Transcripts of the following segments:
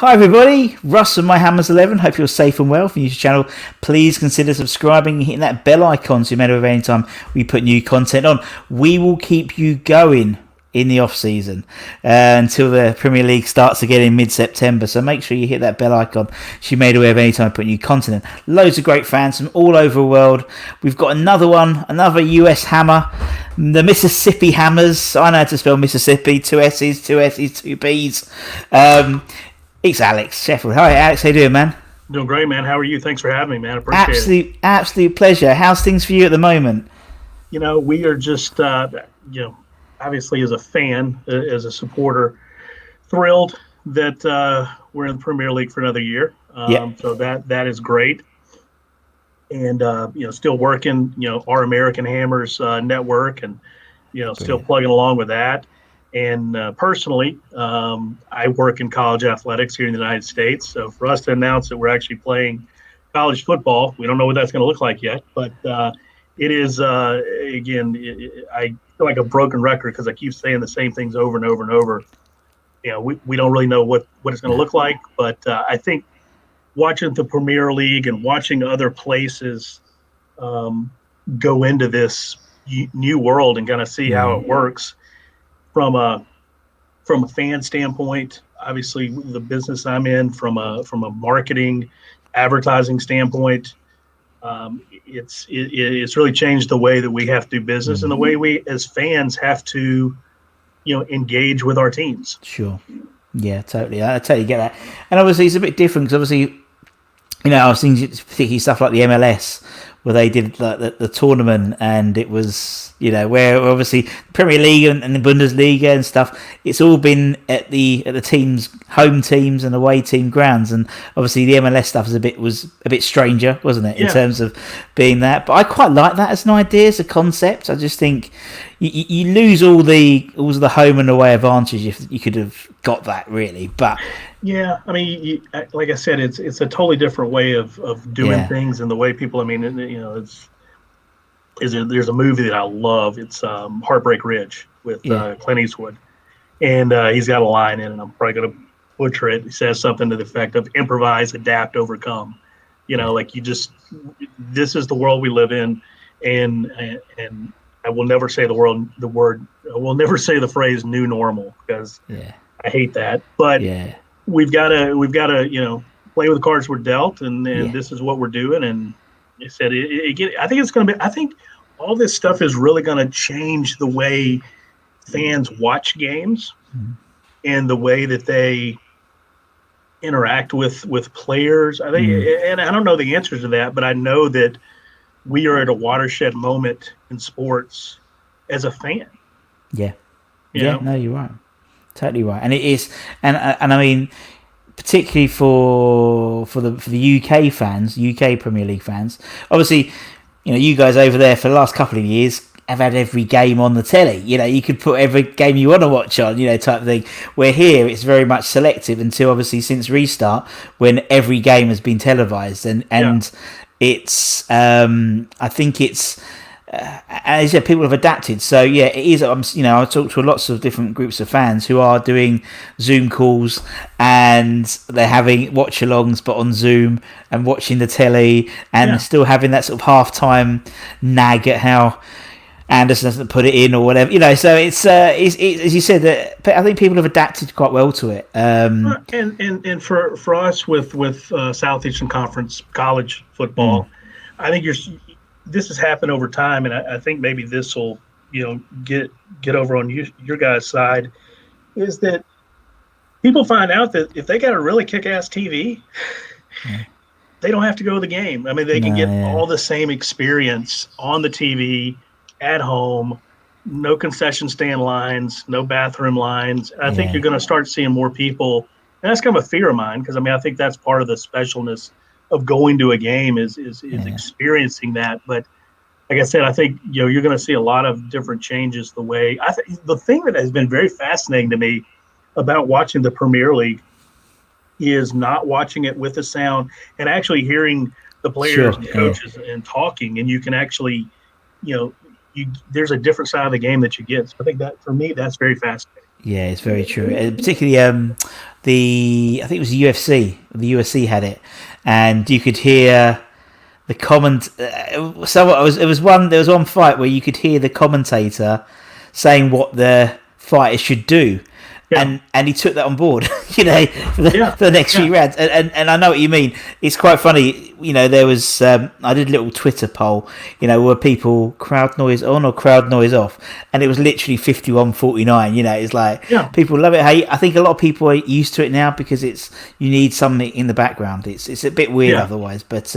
Hi everybody, Russ from My Hammers 11. Hope you're safe and well. If you're new to the channel, please consider subscribing and hitting that bell icon so you're made aware of any time we put new content on. We will keep you going in the off season until the Premier League starts again in mid-September, so make sure you hit that bell icon so you're made aware of any time I put new content in. Loads of great fans from all over the world. We've got another US Hammer, the Mississippi Hammers. I know how to spell Mississippi, 2 S's, 2 S's, 2 P's. It's Alex Sheffield. Hi Alex, how you doing, man? Doing great, man. How are you? Thanks for having me, man. Appreciate it. Absolute pleasure. How's things for you at the moment? You know, we are just, obviously as a fan, as a supporter, thrilled that we're in the Premier League for another year. So that is great. And, still working, our American Hammers network and, still plugging along with that. And personally, I work in college athletics here in the United States. So for us to announce that we're actually playing college football, we don't know what that's going to look like yet. But it is, I feel like a broken record because I keep saying the same things over and over and over. We don't really know what it's going to look like. But I think watching the Premier League and watching other places go into this new world and kind of see how it works. From a fan standpoint, obviously the business I'm in, from a marketing, advertising standpoint, it's really changed the way that we have to do business and the way we as fans have to, engage with our teams. Sure, yeah, totally. I totally get that. And obviously it's a bit different because obviously, I was thinking particularly stuff like the MLS where they did like the tournament, and it was where obviously the Premier League and the Bundesliga and stuff, it's all been at the teams, home teams and away team grounds, and obviously the MLS stuff was a bit stranger, wasn't it, in terms of being that. But I quite like that as an idea, as a concept. I just think you lose all the home and away advantage if you could have got that, really. But yeah, I mean, like I said, it's a totally different way of doing things and the way people. I mean, there's a movie that I love. It's Heartbreak Ridge with Clint Eastwood, and he's got a line in it. I'm probably going to butcher it. He says something to the effect of "improvise, adapt, overcome." This is the world we live in, and I will never say I will never say the phrase "new normal" because I hate that, but. We've got to play with the cards we're dealt, and this is what we're doing. And I said, I think it's going to be. I think all this stuff is really going to change the way fans watch games and the way that they interact with players. I think, and I don't know the answers to that, but I know that we are at a watershed moment in sports as a fan. Yeah. No, you're right. Totally right, and it is, and I mean, particularly for the UK fans, UK Premier League fans. Obviously, you guys over there for the last couple of years have had every game on the telly. You could put every game you want to watch on, type of thing. Where here it's very much selective until obviously since restart, when every game has been televised, and it's I think it's. As you said, people have adapted. So yeah, it is. I talk to lots of different groups of fans who are doing Zoom calls, and they're having watch-alongs, but on Zoom, and watching the telly, and still having that sort of half-time nag at how Anderson doesn't put it in or whatever. So it's as you said, that I think people have adapted quite well to it. And for us with Southeastern Conference college football, I think this has happened over time, and I think maybe this will, get over on your guys' side, is that people find out that if they got a really kick-ass TV, they don't have to go to the game. I mean, they can get all the same experience on the TV, at home, no concession stand lines, no bathroom lines. And I think you're going to start seeing more people, and that's kind of a fear of mine, because, I mean, I think that's part of the specialness of going to a game is experiencing that. But like I said, I think you're going to see a lot of different changes. The thing that has been very fascinating to me about watching the Premier League is not watching it with the sound and actually hearing the players and coaches and talking, and you can actually there's a different side of the game that you get. So I think that for me that's very fascinating. Yeah, it's very true. Particularly I think it was the UFC. The UFC had it, and you could hear the comment. There was one fight where you could hear the commentator saying what the fighter should do. Yeah. And he took that on board, for the next few rounds. And I know what you mean. It's quite funny. There was I did a little Twitter poll. Were people crowd noise on or crowd noise off? And it was literally 51-49. It's like people love it. I think a lot of people are used to it now because you need something in the background. It's a bit weird otherwise, but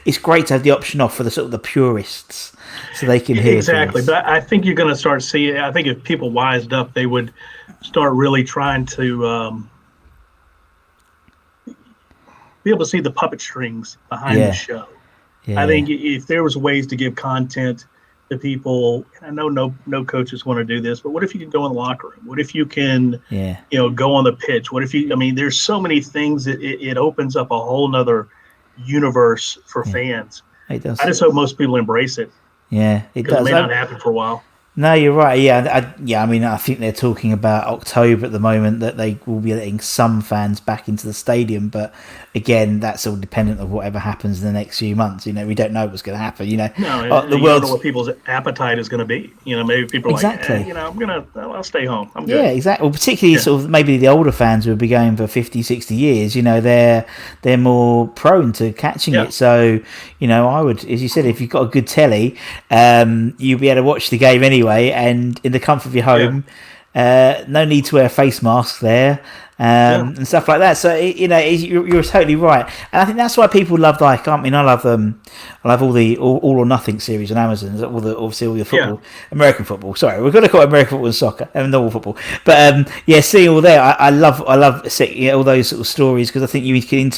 it's great to have the option off for the sort of the purists, so they can hear exactly. Things. But I think you're going to start seeing. I think if people wised up, they would start really trying to be able to see the puppet strings behind the show. Yeah. I think if there was ways to give content to people, I know no coaches want to do this, but what if you can go in the locker room? What if you can, go on the pitch? What if there's so many things that it opens up a whole nother universe for fans. It does. I just hope most people embrace it. Yeah, it does. It may not happen for a while. No, you're right. Yeah, I think they're talking about October at the moment that they will be letting some fans back into the stadium, but again, that's all dependent on whatever happens in the next few months. We don't know what's going to happen. No, you don't know what people's appetite is going to be. Maybe people are I'll stay home. I'm good. Yeah, exactly. Well, particularly sort of maybe the older fans who will be going for 50, 60 years. They're more prone to catching it. So, I would, as you said, if you've got a good telly, you'll be able to watch the game anyway. And in the comfort of your home, no need to wear a face mask there, and stuff like that. So you're totally right, and I think that's why people love I love all the all or nothing series on Amazon. Obviously all your football, American football. Sorry, we're going to call it American football and soccer and normal football. But seeing all there, I love seeing all those sort of stories because I think you can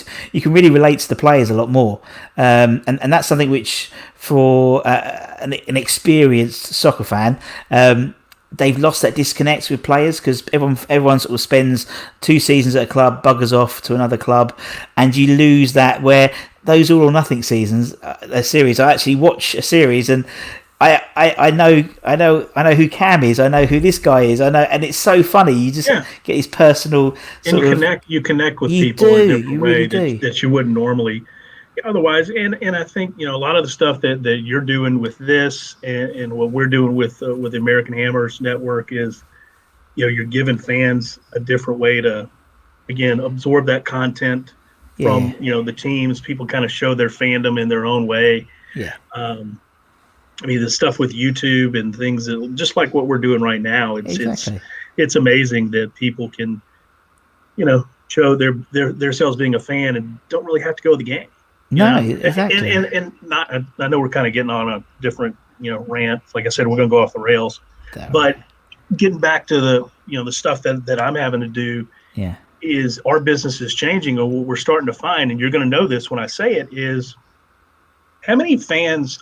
really relate to the players a lot more, and that's something which for an experienced soccer fan, they've lost that disconnect with players because everyone sort of spends 2 seasons at a club, buggers off to another club, and you lose that where those all or nothing seasons, a series. I actually watch a series and I know who Cam is. I know who this guy is. I know, and it's so funny. You just get his personal. And you connect with people in a different way that you wouldn't normally. Otherwise, and I think a lot of the stuff that you're doing with this and what we're doing with the American Hammers Network is, you're giving fans a different way to, again, absorb that content from the teams. People kind of show their fandom in their own way. Yeah. The stuff with YouTube and things that, just like what we're doing right now, it's amazing that people can, show their selves being a fan and don't really have to go to the game. No, exactly. And not. I know we're kind of getting on a different, rant. Like I said, we're going to go off the rails. But getting back to the stuff that I'm having to do, is our business is changing, or what we're starting to find, and you're going to know this when I say it, is how many fans.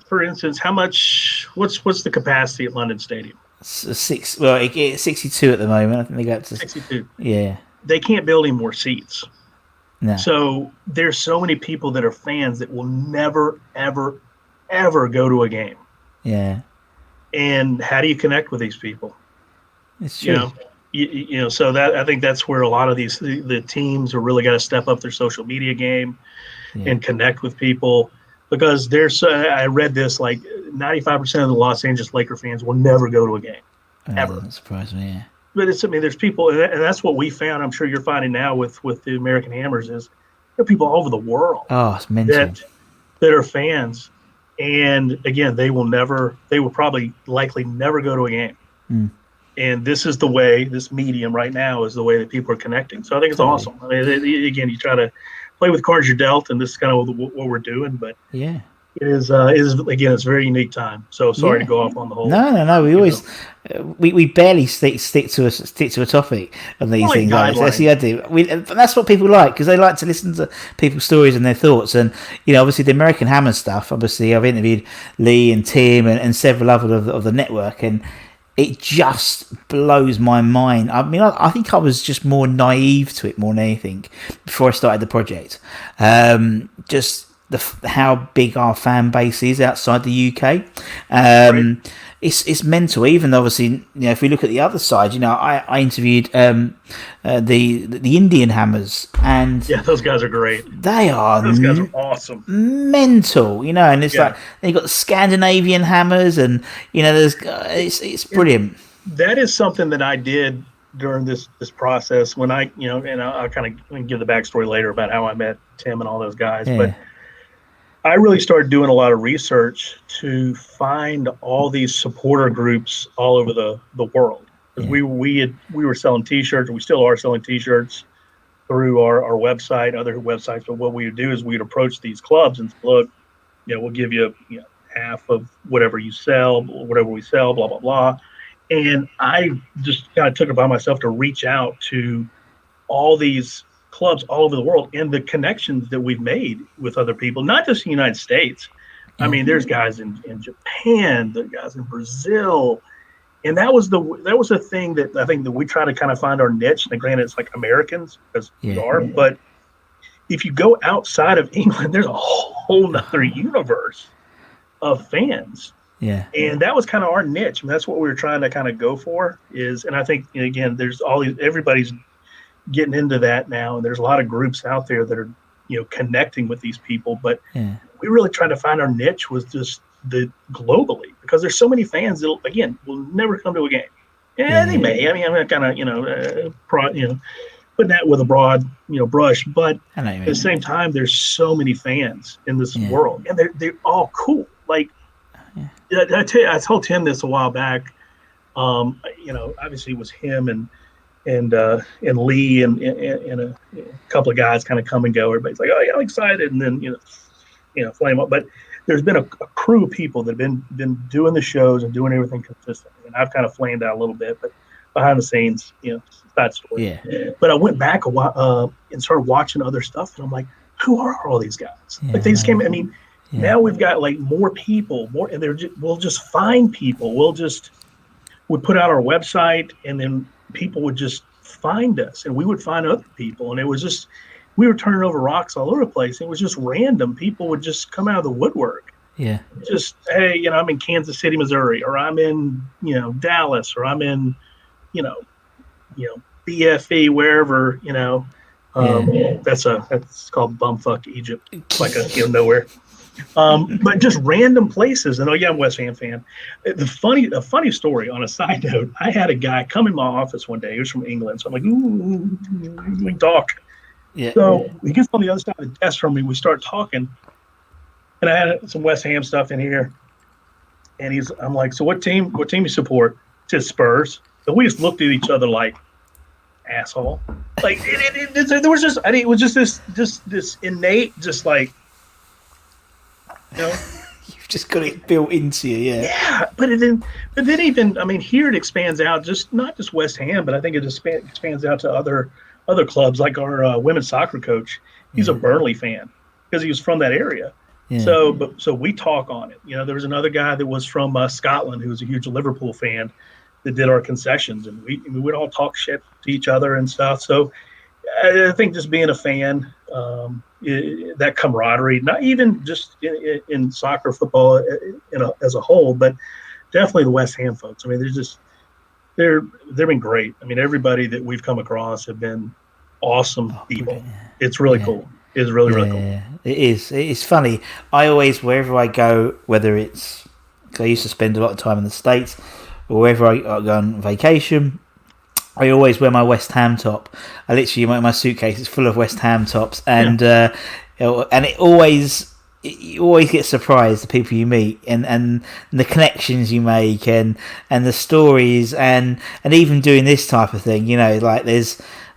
For instance, what's the capacity at London Stadium? 62 at the moment. I think they got up to 62. Yeah. They can't build any more seats. No. So there's so many people that are fans that will never, ever, ever go to a game. Yeah. And how do you connect with these people? It's true. So that I think that's where a lot of the teams are really got to step up their social media game and connect with people, because I read this, like 95% of the Los Angeles Laker fans will never go to a game ever. That surprised me. Yeah. But there's people, and that's what we found. I'm sure you're finding now with the American Hammers is there are people all over the world. Oh, it's mental. That are fans, and again, they will probably likely never go to a game. Mm. And this medium right now is the way that people are connecting. So I think it's awesome. Again, you try to play with cards you're dealt, and this is kind of what we're doing. But it is again, it's a very unique time. So sorry to go off on the whole. No. We always we barely stick to a topic on these things. That's the idea. That's what people like, because they like to listen to people's stories and their thoughts. And obviously the American Hammer stuff. Obviously, I've interviewed Lee and Tim and several others of the network, and it just blows my mind. I think I was just more naive to it more than anything before I started the project. Just how big our fan base is outside the UK. Right. It's mental. Even obviously, if we look at the other side, I interviewed the Indian Hammers, and Yeah, those guys are great. they are Those guys are awesome. mental. And it's like they've got the Scandinavian Hammers, and there's it's brilliant. That is something that I did during this process when and I'll kind of give the backstory later about how I met Tim and all those guys, but I really started doing a lot of research to find all these supporter groups all over the world. Because we were selling T-shirts, and we still are selling T-shirts through our website, other websites. But what we would do is we'd approach these clubs and say, look, we'll give you, half of whatever you sell, whatever we sell, blah blah blah. And I just kind of took it by myself to reach out to all these clubs all over the world, and the connections that we've made with other people, not just in the United States. I mean, there's guys in Japan, there's guys in Brazil, and that was the thing that I think that we try to kind of find our niche. And granted, it's like Americans, because we are, but if you go outside of England, there's a whole nother universe of fans. Yeah. And that was kind of our niche. And that's what we were trying to kind of go for and I think, again, there's everybody's getting into that now, and there's a lot of groups out there that are connecting with these people, but we really tried to find our niche was just the globally, because there's so many fans that again will never come to a game. They may. I mean, I'm not kind of putting that with a broad brush, but at the same time, there's so many fans in this world, and they're all cool. Like I told Tim this a while back. Obviously it was him and Lee and a couple of guys kind of come and go. Everybody's like, oh yeah, I'm excited, and then flame up. But there's been a crew of people that have been doing the shows and doing everything consistently, and I've kind of flamed out a little bit, but behind the scenes, that story. Yeah. But I went back a while and started watching other stuff, and I'm like, who are all these guys? Like they just came. I mean, now we've got like more people, and we'll just find people. We put out our website, and then people would just find us, and we would find other people, and it was just we were turning over rocks all over the place. It was just random. People would just come out of the woodwork. Yeah. Just, hey, I'm in Kansas City, Missouri, or I'm in Dallas, or I'm in BFE, wherever. That's called bumfuck Egypt. It's like nowhere. But just random places. And I'm a West Ham fan. A funny story on a side note, I had a guy come in my office one day. He was from England. So I'm like, ooh, we talk. Yeah. So he gets on the other side of the desk from me. We start talking. And I had some West Ham stuff in here. And I'm like, so what team you support? He says Spurs. So we just looked at each other like, asshole. Like there was just, it was just this innate, just like, you've just got it built into you. Yeah, but then even, I mean, here it expands out, not just West Ham, but I think it expands out to other clubs. Like our women's soccer coach, he's a Burnley fan because he was from that area. Yeah. So we talk on it. There was another guy that was from Scotland who was a huge Liverpool fan that did our concessions, and we would all talk shit to each other and stuff. So I think just being a fan, that camaraderie, not even just in soccer, football, as a whole, but definitely the West Ham folks. I mean, they've been great. I mean, everybody that we've come across have been awesome people. Brilliant. It's really cool. It's really cool. It is. It's funny. I always, wherever I go, whether it's because I used to spend a lot of time in the States, or wherever I go on vacation, I always wear my West Ham top. I literally, my suitcase is full of West Ham tops, and it always, you always get surprised the people you meet and the connections you make and the stories and even doing this type of thing. Like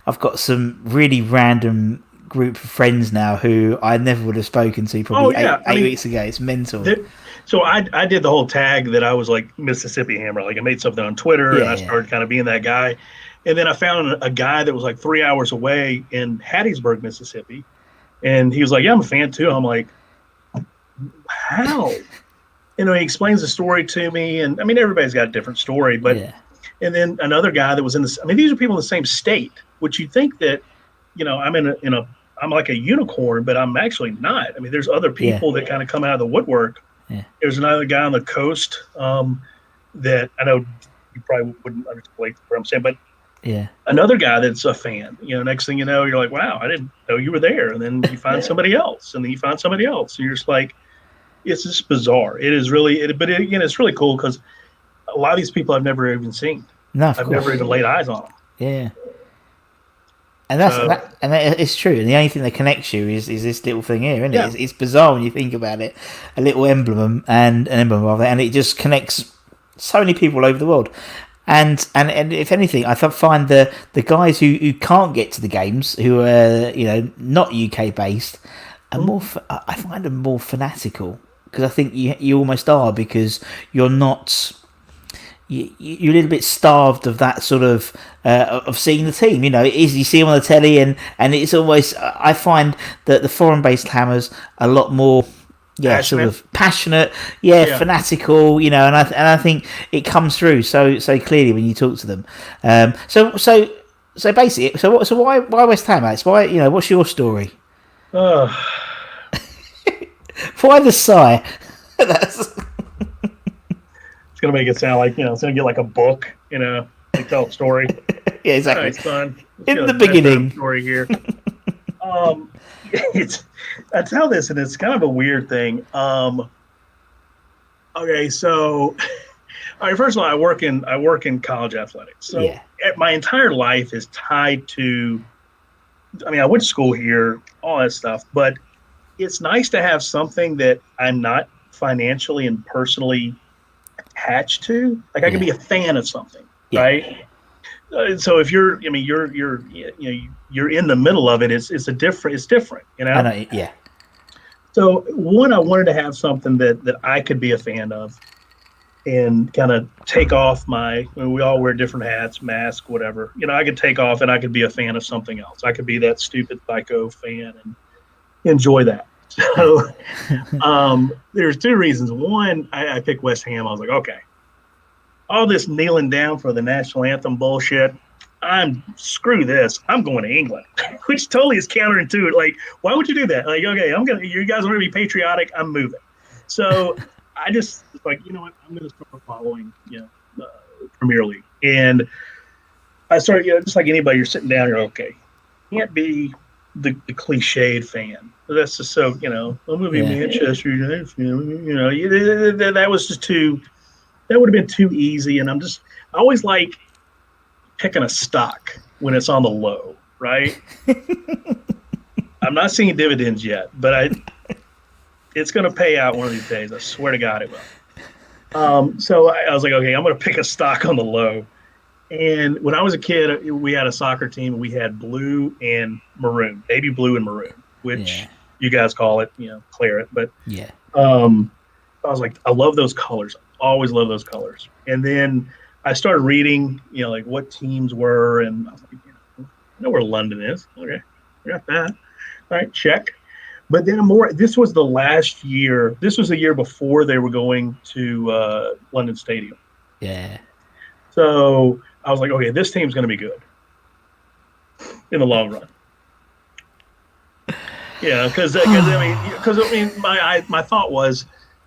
I've got some really random group of friends now who I never would have spoken to probably eight weeks ago. It's mental. So I did the whole tag that I was like Mississippi Hammer. Like I made something on Twitter and I started kind of being that guy. And then I found a guy that was like 3 hours away in Hattiesburg, Mississippi. And he was like, yeah, I'm a fan too. I'm like, how? He explains the story to me. And I mean, everybody's got a different story, but, and then another guy that was these are people in the same state, which you think that, I'm in a I'm like a unicorn, but I'm actually not. I mean, there's other people that kind of come out of the woodwork. Yeah. There's another guy on the coast that I know you probably wouldn't understand what I'm saying, but another guy that's a fan. Next thing you know, you're like, wow, I didn't know you were there. And then you find somebody else, and then you find somebody else. And you're just like, it's just bizarre. It is really, but again, it's really cool because a lot of these people I've never even seen. No, I've never even laid eyes on them. Yeah. And it's true. And the only thing that connects you is this little thing here, isn't it? It's bizarre when you think about it. A little emblem and an emblem of it, and it just connects so many people over the world. And if anything, I find the guys who can't get to the games, who are not UK based, are more. I find them more fanatical, because I think you almost are, because you're not. You're a little bit starved of that sort of seeing the team. It is, you see them on the telly, and it's almost. I find that the foreign-based Hammers are a lot more, passionate. Sort of passionate, fanatical. And I think it comes through so clearly when you talk to them. So basically, so why West Ham, Alex? Why what's your story? Why the sigh? That's. It's gonna make it sound like it's gonna get like a book, like tell a story. Yeah, exactly. All right, son. In the beginning, story here. I tell this, and it's kind of a weird thing. Okay, so, all right. First of all, I work in college athletics, so my entire life is tied to. I mean, I went to school here, all that stuff, but it's nice to have something that I'm not financially and personally attached to. Like I can be a fan of something, right? So if you're in the middle of it, it's different, I know, yeah. So one, I wanted to have something that I could be a fan of, and kind of take off we all wear different hats, mask, whatever. I could take off and I could be a fan of something else. I could be that stupid psycho fan and enjoy that. So there's two reasons. One, I picked West Ham. I was like, okay, all this kneeling down for the national anthem bullshit, screw this. I'm going to England, which totally is counterintuitive. Like, why would you do that? Like, okay, you guys want to be patriotic? I'm moving. So I just like, you know what? I'm going to start following, Premier League. And I started, just like anybody, you're sitting down, you're okay. Can't be the cliched fan. That's just so, I'm going to be Manchester United fan. That was just that would have been too easy. And I always like picking a stock when it's on the low, right? I'm not seeing dividends yet, but it's going to pay out one of these days. I swear to God it will. So I was like, okay, I'm going to pick a stock on the low. And when I was a kid, we had a soccer team, and we had blue and maroon, baby blue and maroon, which you guys call it, claret. But I was like, I love those colors. Always love those colors. And then I started reading, like what teams were, and I was like, I know where London is. Okay, I got that. All right, check. But then this was the last year. This was the year before they were going to London Stadium. Yeah. So I was like, okay, this team's going to be good in the long run. Yeah, because my thought was,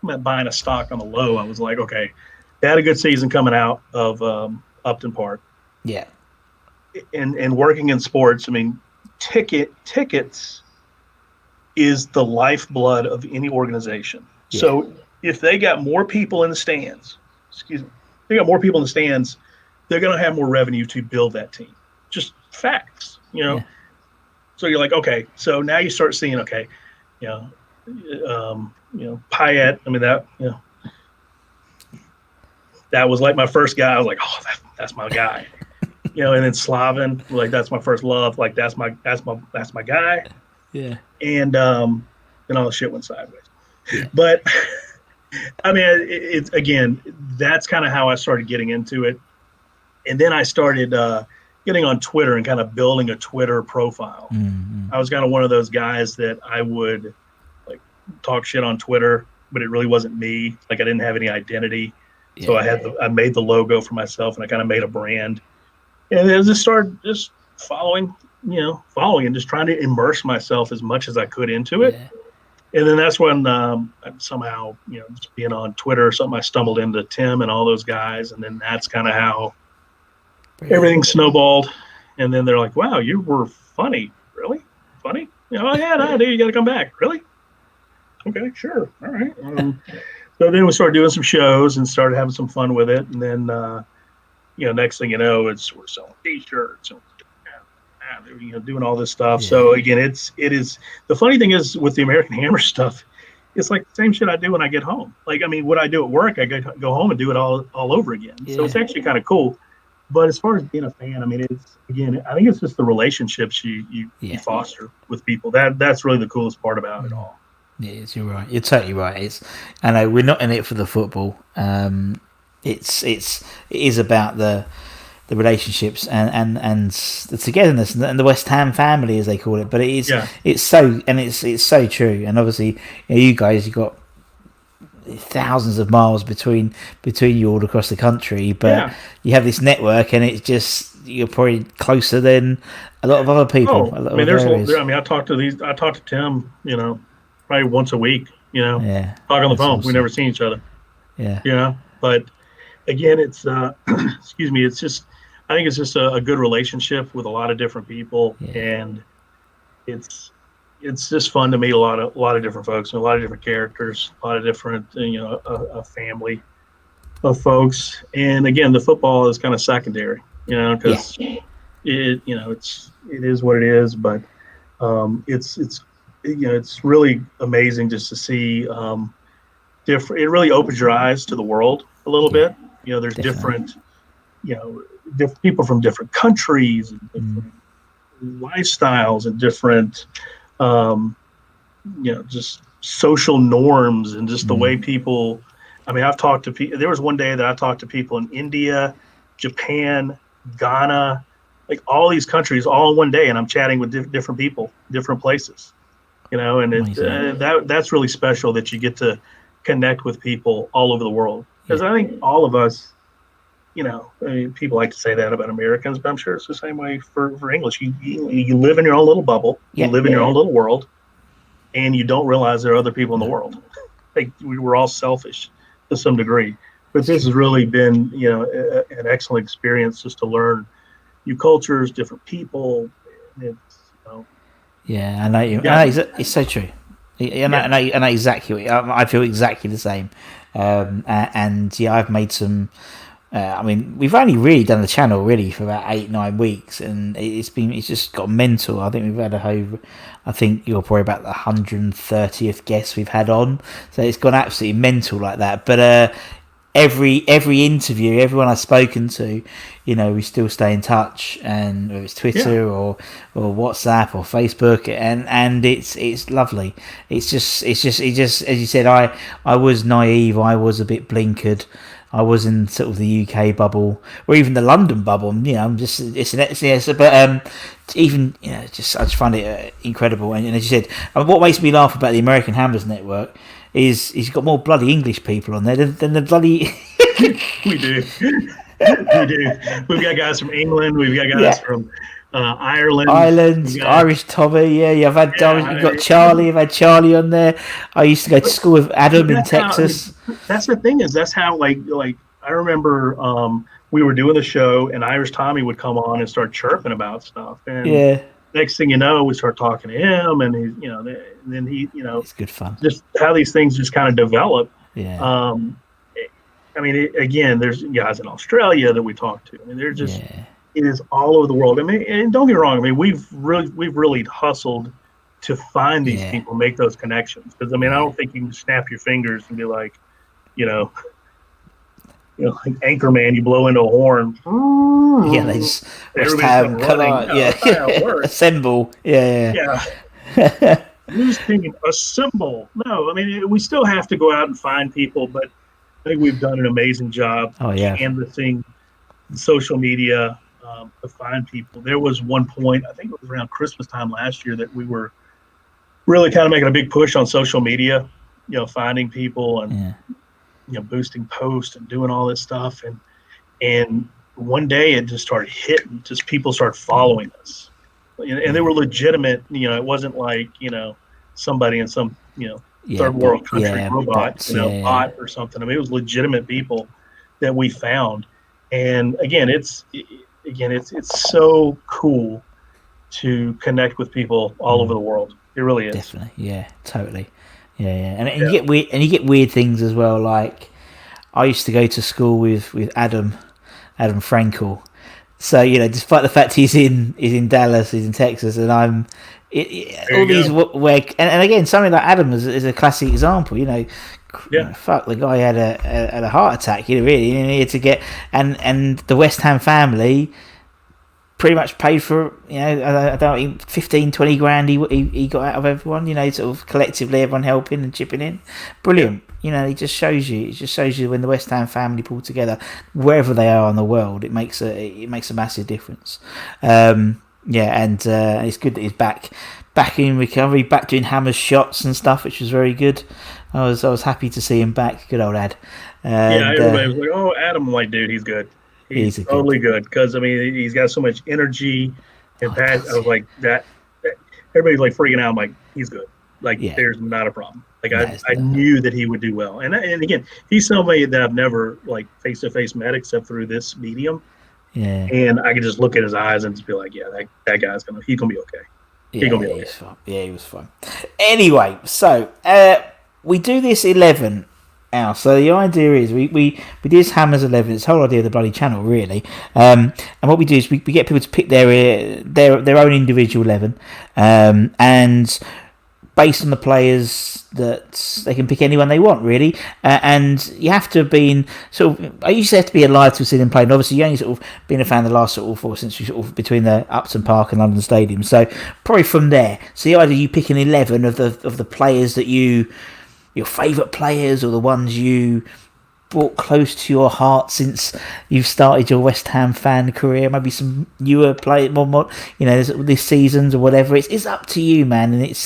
I'm buying a stock on the low. I was like, okay, they had a good season coming out of Upton Park. Yeah. And working in sports, I mean, tickets is the lifeblood of any organization. Yeah. So if they got more people in the stands, they're going to have more revenue to build that team. Just facts, Yeah. So you're like, okay, so now you start seeing, okay, Payet. I mean, that was like my first guy. I was like, oh, that's my guy. And then Slaven, like that's my first love. Like that's my guy. Yeah. And then all the shit went sideways. Yeah. But I mean, it's again, that's kind of how I started getting into it. And then I started getting on Twitter and kind of building a Twitter profile. Mm-hmm. I was kind of one of those guys that I would like talk shit on Twitter, but it really wasn't me. Like I didn't have any identity. Yeah. So I made the logo for myself, and I kind of made a brand. And then just started just following following and just trying to immerse myself as much as I could into it. And then that's when somehow, just being on Twitter or something, I stumbled into Tim and all those guys. And then that's kind of how everything snowballed. And then they're like, wow, you were funny. Really? Funny? Oh, yeah, no, dude, you got to come back. Really? Okay, sure. All right. So then we started doing some shows and started having some fun with it. And then, next thing you know, we're selling T-shirts and doing all this stuff. Yeah. So again, it is the funny thing is with the American Hammer stuff, it's like the same shit I do when I get home. Like, I mean, what I do at work, I go home and do it all over again. Yeah. So it's actually kind of cool. But as far as being a fan, I mean, I think it's just the relationships you foster with people. That's really the coolest part about it all. Yes, you're right. You're totally right. I know we're not in it for the football. It is about the relationships and the togetherness and the West Ham family, as they call it. But it's so true. And obviously, you guys, you've got thousands of miles between you all across the country, but you have this network, and it's just you're probably closer than a lot of other people. I talk to Tim, probably once a week. Talk on the phone. Awesome. We've never seen each other. Yeah. But again, it's excuse me. It's just. I think it's just a good relationship with a lot of different people, and it's just fun to meet a lot of different folks and a lot of different characters, a lot of different a family of folks. And again, the football is kind of secondary, because it is what it is. But it's really amazing just to see different. It really opens your eyes to the world a little bit. There's different. Different people from different countries and different lifestyles and different, just social norms and just the way people. I mean, I've talked to people. There was one day that I talked to people in India, Japan, Ghana, like all these countries, all in one day, and I'm chatting with different people, different places. And that's really special that you get to connect with people all over the world, because I think all of us. People like to say that about Americans, but I'm sure it's the same way for English. You live in your own little bubble, you live in your own little world, and you don't realize there are other people in the world. Like, we were all selfish to some degree, but this has really been, an excellent experience just to learn new cultures, different people. Yeah, I know you. It's so true. I know exactly. I feel exactly the same. I've made some. We've only really done the channel really for about 8-9 weeks, and it's just got mental. I think we've had I think you're probably about the 130th guest we've had on, so it's gone absolutely mental like that. But every interview, everyone I've spoken to, we still stay in touch, and whether it's Twitter or WhatsApp or Facebook, and it's lovely. It's just as you said, I was naive, I was a bit blinkered. I was in sort of the UK bubble, or even the London bubble. I'm just but even I just find it incredible. And as you said, what makes me laugh about the American Hammers Network is he's got more bloody English people on there than the bloody. We do. We've got guys from England. We've got guys from Ireland, Irish Tommy. You've had you've got Charlie. You've had Charlie on there. I used to go to school with Adam in Texas. That's the thing that's how like I remember we were doing the show, and Irish Tommy would come on and start chirping about stuff, and next thing you know, we start talking to him, and he's then he it's good fun. Just how these things just kind of develop. Again, there's guys in Australia that we talk to. I mean, they're just. It is all over the world. I mean, and don't get me wrong. I mean, we've really hustled to find these people, make those connections. Because I don't think you can snap your fingers and be like, like Anchorman, you blow into a horn. Yeah, they just assemble. Yeah. News team, assemble. No, I mean, we still have to go out and find people, but I think we've done an amazing job canvassing social media. To find people. There was one point, I think it was around Christmas time last year, that we were really kind of making a big push on social media, finding people and boosting posts and doing all this stuff. And one day it just started hitting, just people started following us. and they were legitimate. It wasn't like somebody in some third world country robot, bots, bot or something. I mean, it was legitimate people that we found. And again, it's so cool to connect with people all over the world. It really is. Definitely, yeah, totally, yeah. And you get weird things as well. Like I used to go to school with Adam Frankel. So despite the fact he's in Dallas, he's in Texas, and I'm all these where and again something like Adam is a classic example. Fuck, the guy had a heart attack. Really, he needed to get and the West Ham family pretty much paid for I don't know 15, 20 grand he got out of everyone. Sort of collectively everyone helping and chipping in. Brilliant. It just shows you when the West Ham family pull together, wherever they are in the world, it makes a massive difference. And it's good that he's back in recovery, back doing Hammer's shots and stuff, which was very good. I was happy to see him back. Good old Ad. Everybody was like, "Oh, Adam, like, dude, he's good. He's totally good." Because I mean, he's got so much energy and passion. I was like that. Everybody's like freaking out. I'm like, he's good. Like, there's not a problem. Like, I knew that he would do well. And again, he's somebody that I've never like face to face met except through this medium. Yeah. And I could just look at his eyes and just be like, that guy's he's gonna be okay. He's gonna be okay. He was fine. Anyway, so we do this 11 now. So the idea is we do this Hammers 11. It's the whole idea of the bloody channel, really. And what we do is we get people to pick their own individual 11, and based on the players that they can pick anyone they want, really. And you have to have been I used to have to be alive to have seen them play. And obviously, you only sort of been a fan of the last sort of 4 since you sort of between the Upton Park and London Stadium. So probably from there. So the idea you pick an 11 of the players that your favourite players, or the ones you brought close to your heart since you've started your West Ham fan career. Maybe some newer players, more this seasons or whatever. It's up to you, man. And it's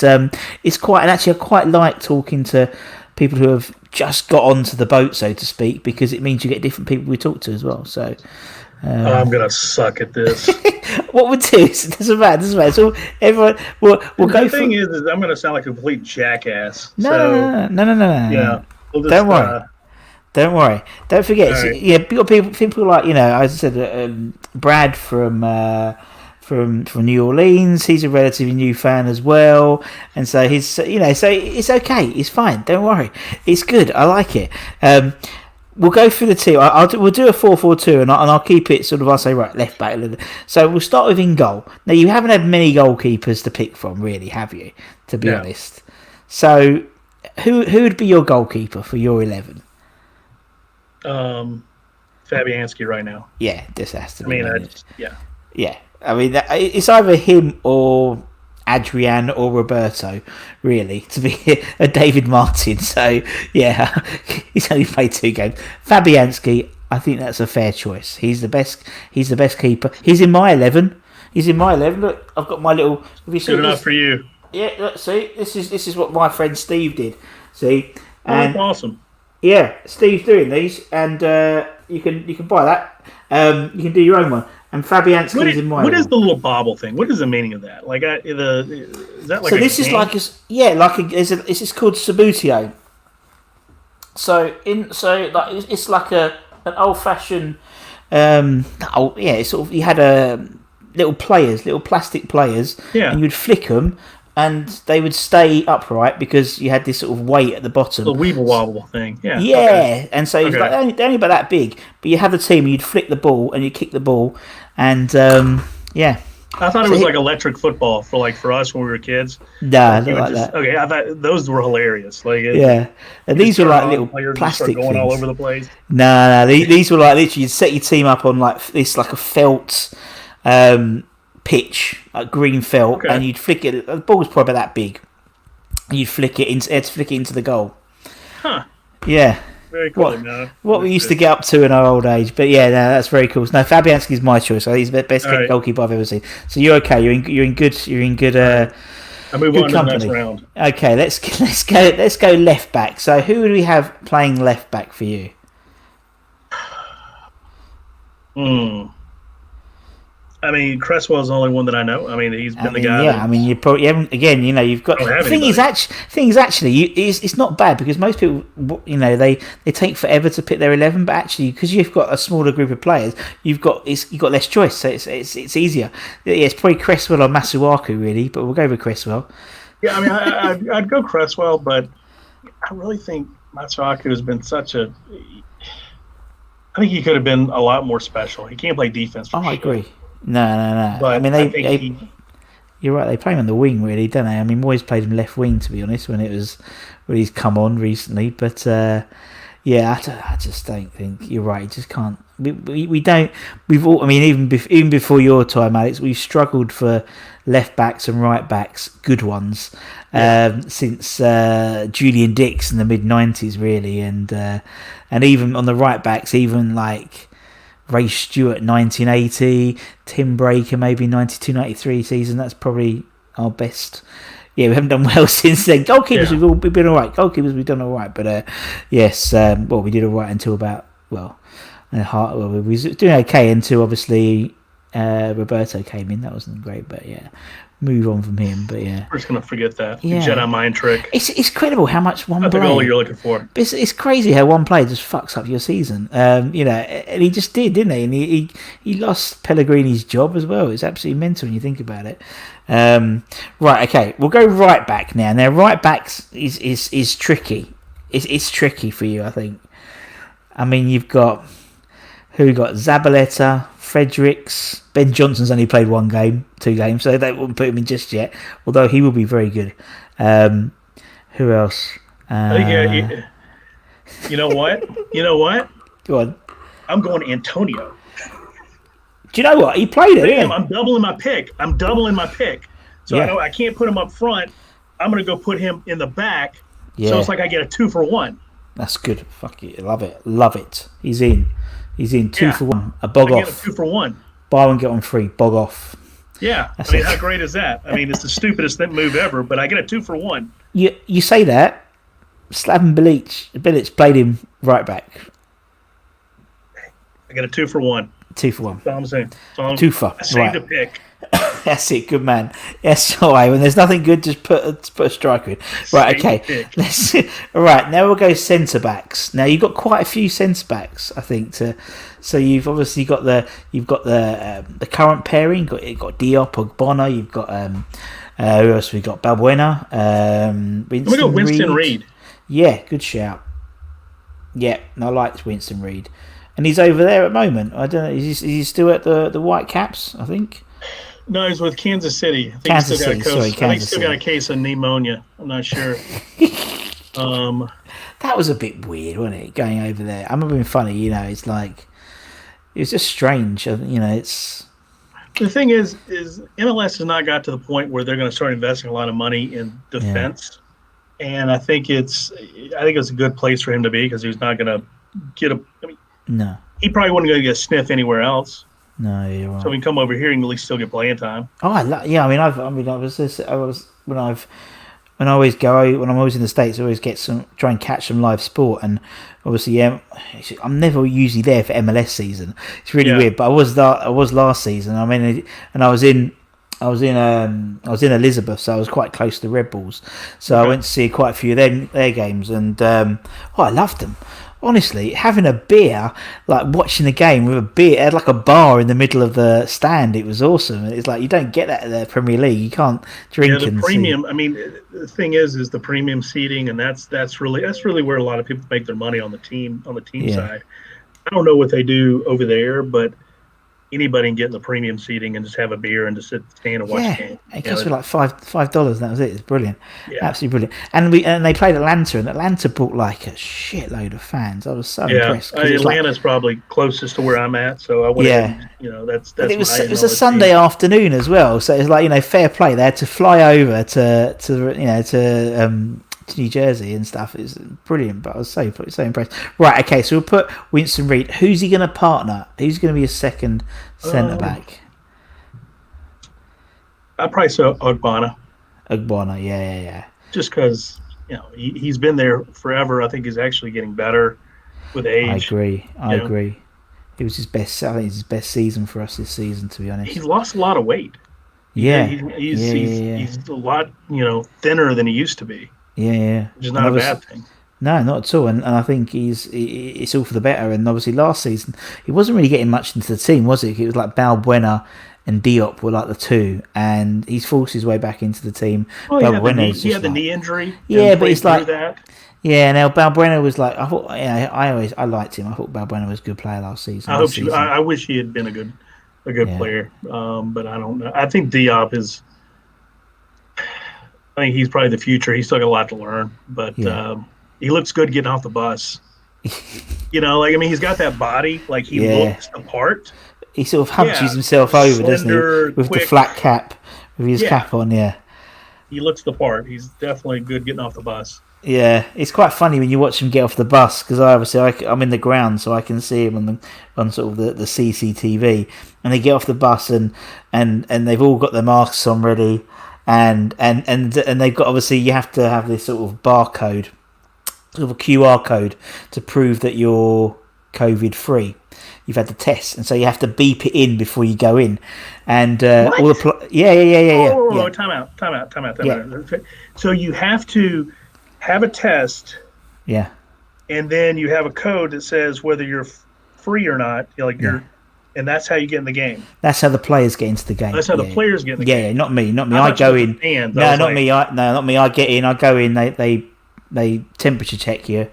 quite. And actually, I quite like talking to people who have just got onto the boat, so to speak, because it means you get different people we talk to as well. So. I'm gonna suck at this. What we'll do is, it doesn't matter. So everyone, we'll go. The thing is I'm gonna sound like a complete jackass. No. Yeah. We'll just, Don't worry. Don't forget. Right. People like as I said, Brad from New Orleans. He's a relatively new fan as well, and so he's so it's okay. It's fine. Don't worry. It's good. I like it. We'll go through the team. We'll do a 4-4-2, and I'll keep it sort of. I'll say right, left back. So we'll start with in goal. Now you haven't had many goalkeepers to pick from, really, have you? To be honest. So who would be your goalkeeper for your 11? Fabianski right now. Yeah, this has to be. Yeah. I mean, it's either him or Adrian or Roberto, really, to be a David Martin. So yeah, he's only played 2 games. Fabianski, I think that's a fair choice. He's the best keeper. He's in my 11. Look, I've got my little. Good enough for you. Yeah, look, see, this is what my friend Steve did. See, and, awesome. Yeah, Steve's doing these, and you can buy that. You can do your own one. And Fabianski's in my. What is the little bobble thing? What is the meaning of that? Like, is that like? So this is like this is called Sabutio. It's like an old fashioned. It's sort of, you had little plastic players, and you'd flick them. And they would stay upright because you had this sort of weight at the bottom. The weeble wobble thing, yeah. Yeah, okay. And so it's like they're only about that big. But you have the team, and you'd flick the ball, and you'd kick the ball, and yeah. I thought it was like electric football for us when we were kids. Nah, not like that. Okay, I thought those were hilarious. And these were like little plastic going things. All over the place. Nah, these were like literally you'd set your team up on like this, like a felt. Pitch, like green felt, and you'd flick it. The ball was probably about that big. And you'd flick it into the goal. Huh. Yeah. Very cool. What we used to get up to in our old age, but yeah, no, that's very cool. No, Fabianski's my choice. He's the best goalkeeper I've ever seen. So you're okay. You're in good. I move on to the next round. Okay, let's go left back. So who would we have playing left back for you? I mean, Cresswell's the only one that I know. I mean, he's been the guy. Yeah, I mean, you probably haven't. Again, you've got. The thing is, actually, it's not bad because most people, they take forever to pick their 11, but actually, because you've got a smaller group of players, you've got less choice, so it's easier. Yeah, it's probably Cresswell or Masuaku, really, but we'll go with Cresswell. Yeah, I mean, I'd go Cresswell, but I really think Masuaku has been such a. I think he could have been a lot more special. He can't play defense. I agree. No. But I mean, you're right. They play him on the wing, really, don't they? I mean, Moyes played him left wing, to be honest, when he's come on recently. But yeah, I just don't think you're right. You just can't. We don't. We've all. I mean, even before your time, Alex, we've struggled for left backs and right backs, good ones, since Julian Dix in the mid '90s, really, and even on the right backs, even like Ray Stewart 1980, Tim Breaker maybe 92-93 season. That's probably our best. Yeah, we haven't done well since then. Goalkeepers, we've been all right. Goalkeepers, we've done all right. But yes, we did all right until about we were doing okay until obviously Roberto came in. That wasn't great, but yeah, move on from him. But yeah, we're just gonna forget that Jedi mind trick. It's incredible how much one player. The goal you're looking for. It's crazy how one player just fucks up your season. And he just did, didn't he? And he lost Pellegrini's job as well. It's absolutely mental when you think about it. Right, okay, we'll go right back now. Now, right backs is tricky. It's tricky for you, I think. I mean, you've got Zabaleta, Fredericks. Ben Johnson's only played 2 games, so they wouldn't put him in just yet. Although he will be very good. Who else? You know what? Go on. I'm going Antonio. Do you know what? He played it. Yeah. I'm doubling my pick. So I can't put him up front. I'm going to go put him in the back. Yeah. So it's like I get a 2 for 1. That's good. Fuck it. Love it. He's in 2 for 1. A bog off. Get a 2 for 1. Buy one, get on free. Bog off. Yeah. How great is that? I mean, it's the stupidest move ever, but I get a 2 for 1. You say that. Slaven Bilic played him right back. I get a 2 for 1. 2 for 1. That's all I'm saying. Two for. I saved a pick. That's it, good man. Yes, all right. When there's nothing good, just put a striker in. Right, okay. All right, now we'll go centre backs. Now you've got quite a few centre backs, I think. So you've obviously got the current pairing. You've got Diop, Ogbonna. You've got who else? We've got Balbuena. We got Winston Reid. Yeah, good shout. Yeah, I liked Winston Reid. And he's over there at the moment. I don't know. Is he still at the White Caps, I think? No, he's with Kansas City. I think he's still got a case of pneumonia. I'm not sure. That was a bit weird, wasn't it? Going over there. I'm not being funny, it's like it was just strange. It's the thing is MLS has not got to the point where they're going to start investing a lot of money in defense, and I think it's a good place for him to be because he's not going to get no. He probably wouldn't go get a sniff anywhere else. No, you're right. So we can come over here and at least still get playing time. Oh, when I'm always in the States, I always try and catch some live sport, and obviously, I'm never usually there for MLS season. It's really weird, but I was last season. I mean, and I was in Elizabeth, so I was quite close to the Red Bulls. So I went to see quite a few of their games, and I loved them. Honestly, having a beer, like watching the game with a beer, it had like a bar in the middle of the stand. It was awesome. It's like you don't get that in the Premier League. You can't drink. Yeah, the premium. I mean, the thing is the premium seating, and that's really where a lot of people make their money on the team side. I don't know what they do over there, but anybody can get in the premium seating and just have a beer and just stand and watch the game. It cost me like $5. That was it. It's brilliant, absolutely brilliant. And they played Atlanta, and Atlanta brought like a shitload of fans. I was so impressed. Atlanta's probably closest to where I'm at, so I went. That's. It was a Sunday afternoon as well, so it's like fair play. They had to fly over to New Jersey and stuff. It's brilliant, but I was so impressed. Right, okay, so we'll put Winston Reid. Who's he going to partner? Who's going to be a second centre back? I'd probably say Ogbonna. Yeah. Just because he's been there forever. I think he's actually getting better with age. I agree. It was his best. I think it's his best season for us this season, to be honest. He's lost a lot of weight. Yeah, he's a lot thinner than he used to be. Yeah, which is not a bad thing. No, not at all. And I think it's all for the better. And obviously last season he wasn't really getting much into the team, was it? It was like Balbuena and Diop were like the two, and he's forced his way back into the team. Well, he had the knee injury. Yeah, but it's like that. Yeah, now Balbuena was like I thought. Yeah, I liked him. I thought Balbuena was a good player last season. I wish he had been a good player, but I don't know. I think Diop is. I think he's probably the future. He's still got a lot to learn, but he looks good getting off the bus. He's got that body. Like he looks the part. He sort of hunches himself over, doesn't he? With the flat cap, with his cap on. Yeah, he looks the part. He's definitely good getting off the bus. Yeah, it's quite funny when you watch him get off the bus because I'm in the ground, so I can see him on sort of the CCTV, and they get off the bus and they've all got their masks on ready, and they've got, obviously you have to have this sort of barcode, sort of a QR code to prove that you're COVID free. You've had the test, and so you have to beep it in before you go in, and all the Oh, time out. So you have to have a test, and then you have a code that says whether you're free or not. And that's how you get in the game. That's how the players get into the game. That's how the players get in the game. Yeah, not me. I go in. Not me. I get in. I go in. They temperature check you,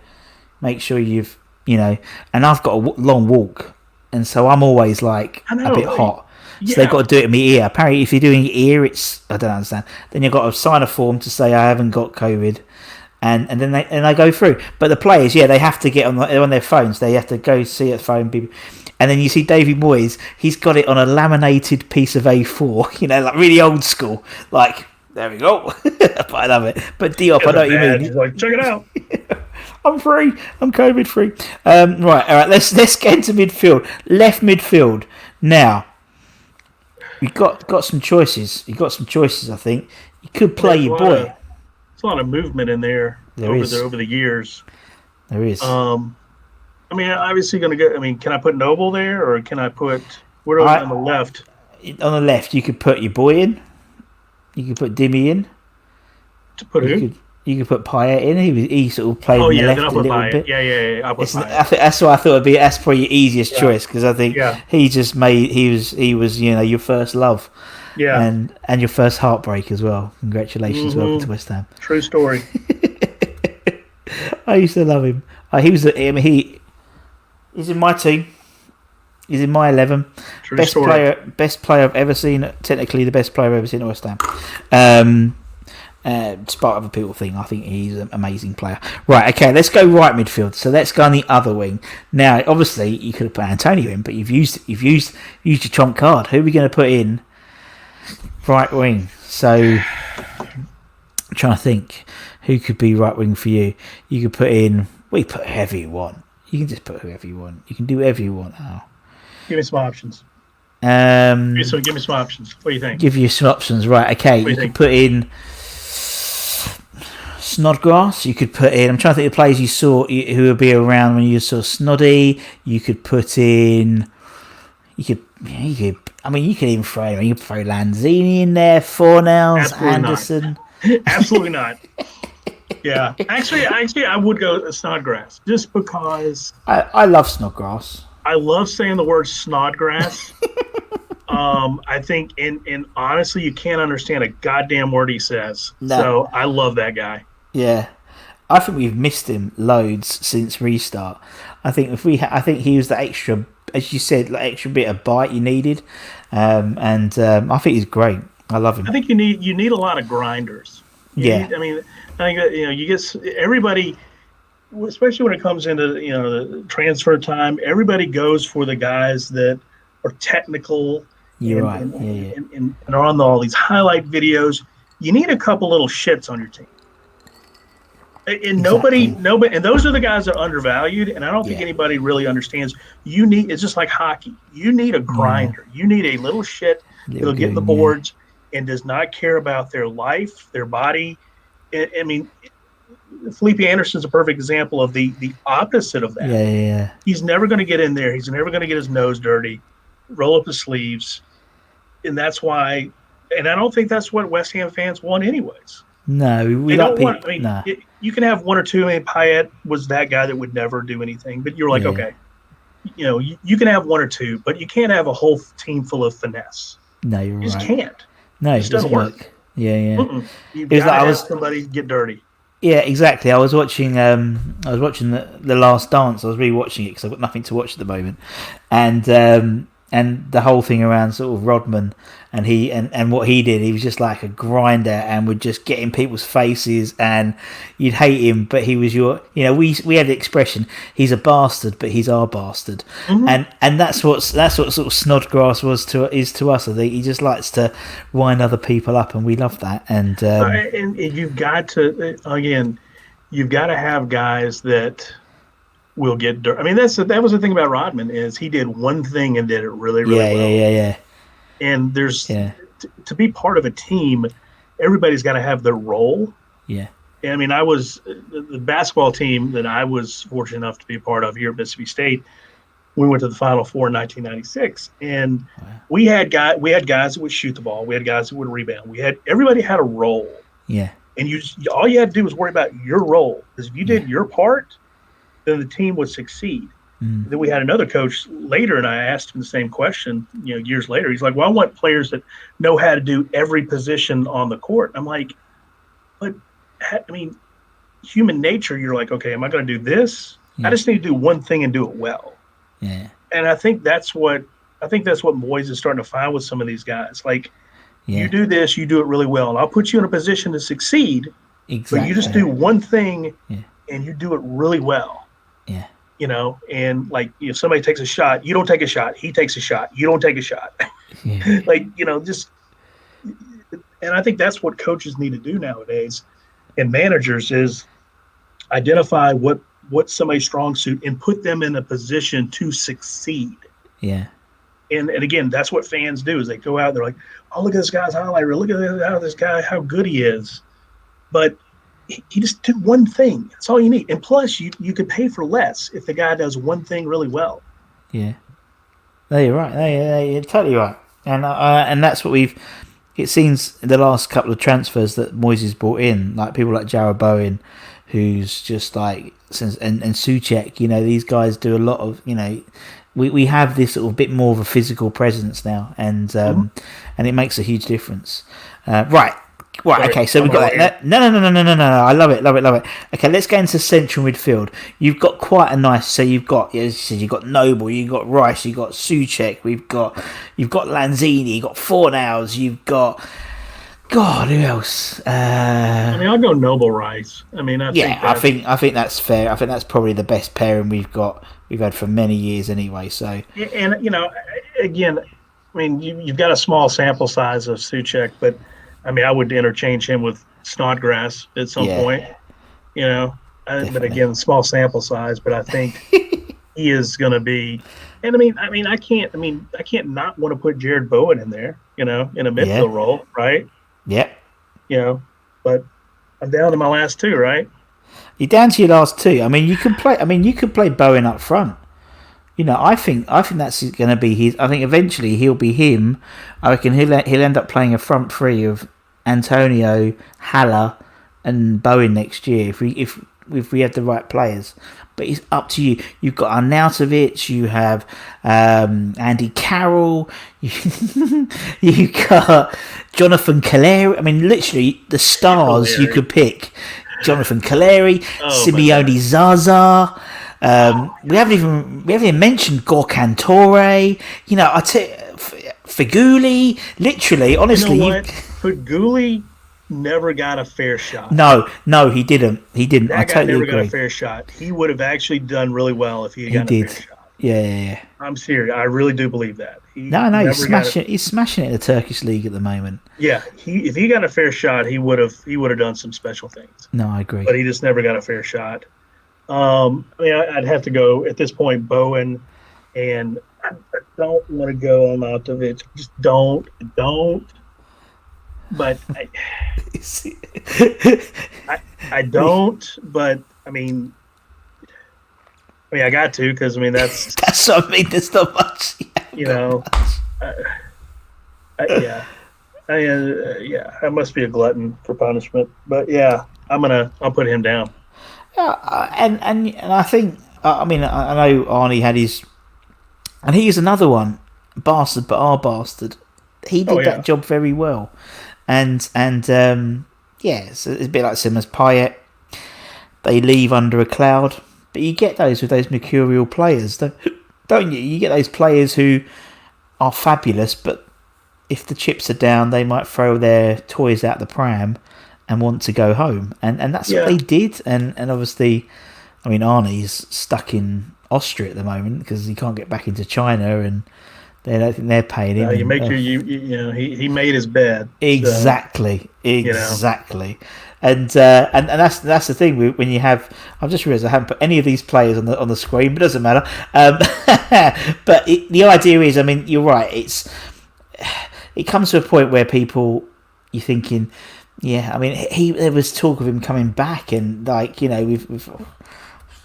make sure you've and I've got a long walk, and so I'm always like a bit hot. So they've got to do it in my ear. Apparently, if you're doing your ear, I don't understand. Then you've got to sign a form to say I haven't got COVID. And then they go through. But the players, they have to get on their phones. They have to go see a phone. And then you see Davy Moyes, he's got it on a laminated piece of A4, like really old school. Like, there we go. But I love it. But Diop, I know what you mean. He's like, check it out. I'm free. I'm COVID free. Right, all right. Let's get into midfield. Left midfield. Now, you've got some choices. You've got some choices, I think. You could play your boy. There's a lot of movement in there over the years. There is. Obviously going to go. Can I put Noble there, or can I put on the left? On the left, you could put your boy in. You could put Dimmy in. To put who? You could put Payet in. He sort of played on the left a little bit. Yeah. I'll put Payet. I think that's what I thought would be. That's probably your easiest choice, because I think he just made. He was your first love. Yeah. And your first heartbreak as well. Congratulations, welcome to West Ham. True story. I used to love him. He's in my team. He's in my 11. True best story. Best player I've ever seen. Technically, the best player I've ever seen at West Ham. Despite other people think, I think he's an amazing player. Right, okay, let's go right midfield. So let's go on the other wing. Now, obviously, you could have put Antonio in, but you've used your trump card. Who are we going to put in right wing? So I'm trying to think who could be right wing for you. You could put in. We put whoever you want. You can just put whoever you want. You can do whatever you want now. Give me some options. Give me some options. What do you think? Give you some options, right? Okay, you could put in Snodgrass. You could put in. I'm trying to think of the players you saw who would be around when you saw Snoddy. You could put in. You could. You could even throw. You could throw Lanzini in there. Fornals, Anderson. Absolutely not. Yeah, actually, I would go Snodgrass just because I love Snodgrass. I love saying the word Snodgrass. I think, and honestly, you can't understand a goddamn word he says. No. So I love that guy. Yeah, I think we've missed him loads since restart. I think I think he was the extra, as you said, like extra bit of bite you needed, I think he's great. I love him. I think you need a lot of grinders. I think that, you get everybody, especially when it comes into the transfer time. Everybody goes for the guys that are technical. You're right. And are on all these highlight videos. You need a couple little shits on your team. And nobody, and those are the guys that are undervalued. And I don't think anybody really understands. It's just like hockey. You need a grinder. You need a little shit that'll get in the boards and does not care about their life, their body. Felipe Anderson's a perfect example of the opposite of that. Yeah. He's never going to get in there. He's never going to get his nose dirty, roll up his sleeves, and that's why. And I don't think that's what West Ham fans want, anyways. No, we they like don't want. I mean, you can have one or two. I mean, Payet was that guy that would never do anything, but you're like, okay, you can have one or two, but you can't have a whole team full of finesse. No, you're right. You just can't. No, it just doesn't work. Yeah. You've got to have somebody get dirty. Yeah, exactly. I was watching the Last Dance. I was rewatching it because I've got nothing to watch at the moment, and the whole thing around sort of Rodman and he and what he did. He was just like a grinder and would just get in people's faces, and you'd hate him, but he was your. We had the expression, he's a bastard, but he's our bastard, and that's what sort of Snodgrass is to us. I think he just likes to wind other people up, and we love that. And you've got to have guys that will get dirt. I mean, that was the thing about Rodman, is he did one thing and did it really, really well. Yeah. And there's to be part of a team, everybody's got to have their role. Yeah. And I mean, I was the basketball team that I was fortunate enough to be a part of here at Mississippi State. We went to the Final Four in 1996, and we had guys that would shoot the ball. We had guys that would rebound. Everybody had a role. Yeah. And all you had to do was worry about your role, because if you did your part, then the team would succeed. Then we had another coach later, and I asked him the same question, years later. He's like, well, I want players that know how to do every position on the court. I'm like, but I mean, human nature, you're like, okay, am I going to do this? I just need to do one thing and do it well. Yeah. And I think that's what Moyes is starting to find with some of these guys. Like, you do this, you do it really well, and I'll put you in a position to succeed. Exactly. But you just do one thing and you do it really well. Yeah. And like, if somebody takes a shot, you don't take a shot. He takes a shot. You don't take a shot. Yeah. And I think that's what coaches need to do nowadays, and managers, is identify what's somebody's strong suit and put them in a position to succeed. Yeah. And again, that's what fans do, is they go out and they're like, oh, look at this guy's highlight reel. Look at this guy, how good he is. But he just did one thing. That's all you need. And plus, you could pay for less if the guy does one thing really well. Yeah. No, you're right. You're totally right. And that's what it seems in the last couple of transfers that Moyes has brought in, like people like Jarrod Bowen, who's just like, and Souček, these guys do a lot of, we have this sort of bit more of a physical presence now, and it makes a huge difference. Right. Okay, so we've got that. No. I love it. Okay, let's go into central midfield. You've got quite a nice. So you've got, as you said, you've got Noble, you've got Rice, you've got Souček, you've got Lanzini, you've got Fornals, you've got. God, who else? I'll go Noble, Rice. I think that's fair. I think that's probably the best pairing we've had for many years anyway. So and again, you've got a small sample size of Souček, but. I would interchange him with Snodgrass at some point, but again, small sample size. But I think he is going to be, and I can't not want to put Jarrod Bowen in there, in a midfield role, right? Yeah. But I'm down to my last two, right? You're down to your last two. You could play Bowen up front. I think that's going to be his. I think eventually he'll be him. I reckon he'll end up playing a front three of Antonio, Haller, and Bowen next year if we have the right players. But it's up to you. You've got Arnautovic, you have Andy Carroll, you've got Jonathan Calleri. Literally the stars you could pick. Jonathan Calleri, Simeone Zaza. We haven't even mentioned Gorkan Torre. I tell you, Feghouli. Literally, honestly, Feghouli never got a fair shot. No, he didn't. That I totally never agree. Got a fair shot. He would have actually done really well if he had gotten a fair shot. Yeah. I'm serious. I really do believe that. He's smashing. He's smashing it in the Turkish league at the moment. Yeah, if he got a fair shot, he would have done some special things. No, I agree. But he just never got a fair shot. I'd have to go at this point Bowen, and I don't want to go on Arnautovic. Just don't. but I don't. But I mean, I got to because that's what I mean. There's not much. Yeah, I must be a glutton for punishment. But yeah, I'll put him down. And I think I know Arnie had his, and he is another one, bastard, but our bastard. He did that job very well, and it's a bit like Simmons Payet. They leave under a cloud, but you get those with those mercurial players, don't you? You get those players who are fabulous, but if the chips are down, they might throw their toys out the pram and want to go home, and that's what they did. And obviously, Arnie's stuck in Austria at the moment because he can't get back into China, and they don't think they're paying him. You make sure he made his bed. Exactly. And that's the thing when you have. I've just realised I haven't put any of these players on the screen, but it doesn't matter. But the idea is, you're right. It comes to a point where you're thinking, there was talk of him coming back, and we've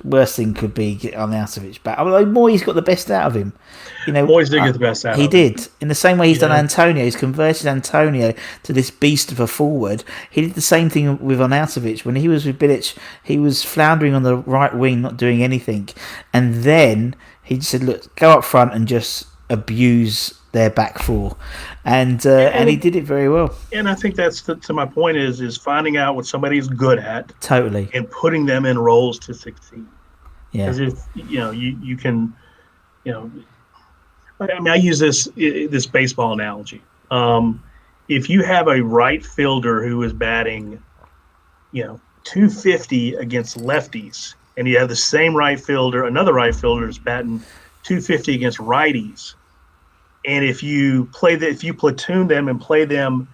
worst thing could be get Arnautovic back. Moyes got the best out of him. Moyes did get the best out of him. He did. In the same way he's done Antonio, he's converted Antonio to this beast of a forward. He did the same thing with Arnautovic. When he was with Bilic, he was floundering on the right wing, not doing anything. And then he just said, look, go up front and just abuse their back four. And he did it very well. And I think that's to my point is finding out what somebody's good at. Totally. And putting them in roles to succeed. Yeah. Because if you can, I use this baseball analogy. If you have a right fielder who is batting, 250 against lefties, and you have the same another right fielder is batting 250 against righties, and if you platoon them and play them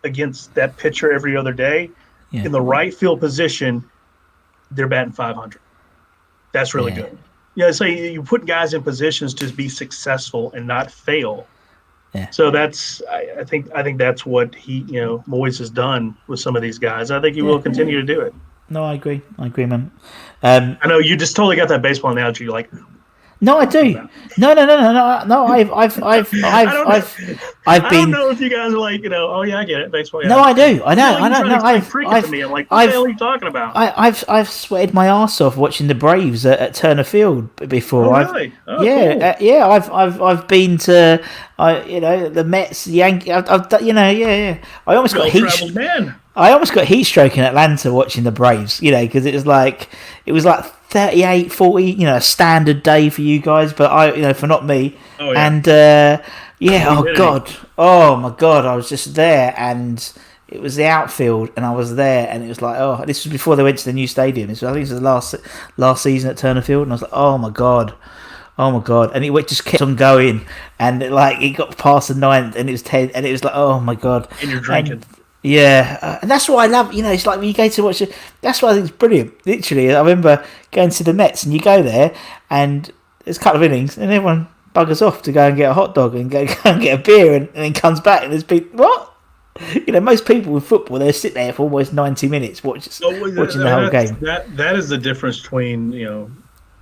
against that pitcher every other day, in the right field position, they're batting 500. That's really good. So you put guys in positions to be successful and not fail. Yeah. So I think that's what Moyes has done with some of these guys. I think he will continue to do it. No, I agree, man. I know you just totally got that baseball analogy. You're like, no, I do. No. I've been. I don't know if you guys are like, oh yeah, I get it, baseball. Yeah. No, I do. I know. I'm like, what the hell are you talking about? I've sweated my arse off watching the Braves at Turner Field before. Oh, really? Cool. I've been to, the Mets, the Yankees. I've I almost got heat. Man. I almost got heat stroke in Atlanta watching the Braves. Because it was like 38, 40, a standard day for you guys, but for not me. Oh, yeah. And oh my God, I was just there, and it was the outfield, and I was there, and it was like, this was before they went to the new stadium. I think it was the last season at Turner Field, and I was like, oh my God, and it just kept on going, and it got past the ninth, and it was 10, and it was like, oh my God. And you're drinking. And that's what I love. It's like when you go to watch it. That's what I think is brilliant. Literally, I remember going to the Mets, and you go there, and there's a couple of innings, and everyone buggers off to go and get a hot dog and go and get a beer, and then comes back, and there's people. What? Most people with football, they sit there for almost 90 minutes watching the whole game. That is the difference between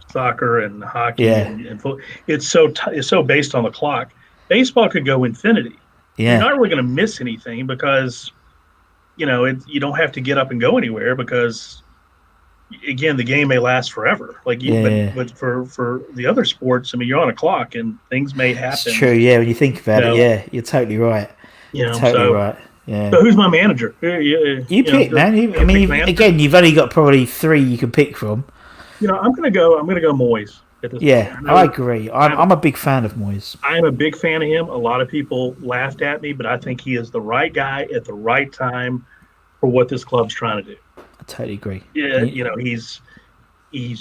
soccer and hockey and football. It's so based on the clock. Baseball could go infinity. Yeah. You're not really going to miss anything because. You don't have to get up and go anywhere because, again, the game may last forever. But for the other sports, you're on a clock and things may happen. It's true, yeah. When you think about it, you're totally right. You're totally right. Yeah. So who's my manager? You pick, man. Again, you've only got probably 3 you can pick from. I'm gonna go Moyes. I agree. I'm a big fan of Moyes. I'm a big fan of him. A lot of people laughed at me, but I think he is the right guy at the right time for what this club's trying to do. I totally agree. Yeah, he's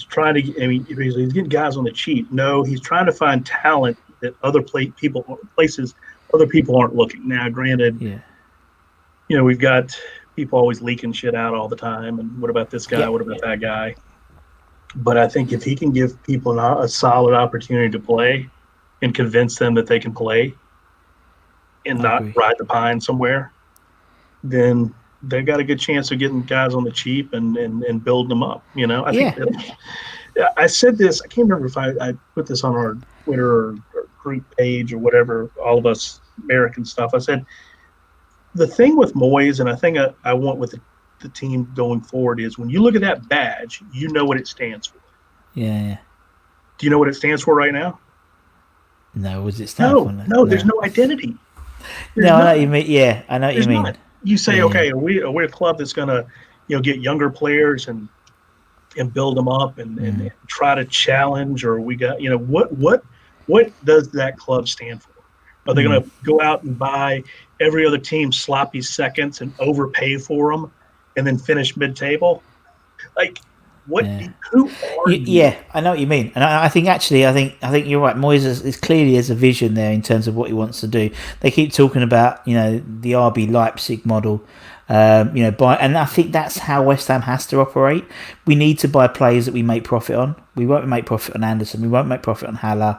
trying to. He's getting guys on the cheap. No, he's trying to find talent that other places other people aren't looking. Now, granted, we've got people always leaking shit out all the time. And what about this guy? Yeah. What about that guy? But I think if he can give people a solid opportunity to play and convince them that they can play and not ride the pine somewhere, then they got a good chance of getting guys on the cheap and building them up. I think I said this. I can't remember if I put this on our Twitter or group page or whatever. All of us American stuff. I said the thing with Moyes, and I think I want with the team going forward is when you look at that badge, you know what it stands for. Yeah. Do you know what it stands for right now? No, was it stand for? No, there's no identity. I know what you mean. Yeah, I know what you mean. Not. You say, okay, are we a club that's going to, get younger players and build them up and try to challenge, or we got, what does that club stand for? Are they going to go out and buy every other team's sloppy seconds and overpay for them and then finish mid-table? Like, what? Yeah. Who are you? Yeah, I know what you mean, and I think you're right. Moyes is clearly has a vision there in terms of what he wants to do. They keep talking about the RB Leipzig model, and I think that's how West Ham has to operate. We need to buy players that we make profit on. We won't make profit on Anderson. We won't make profit on Haller.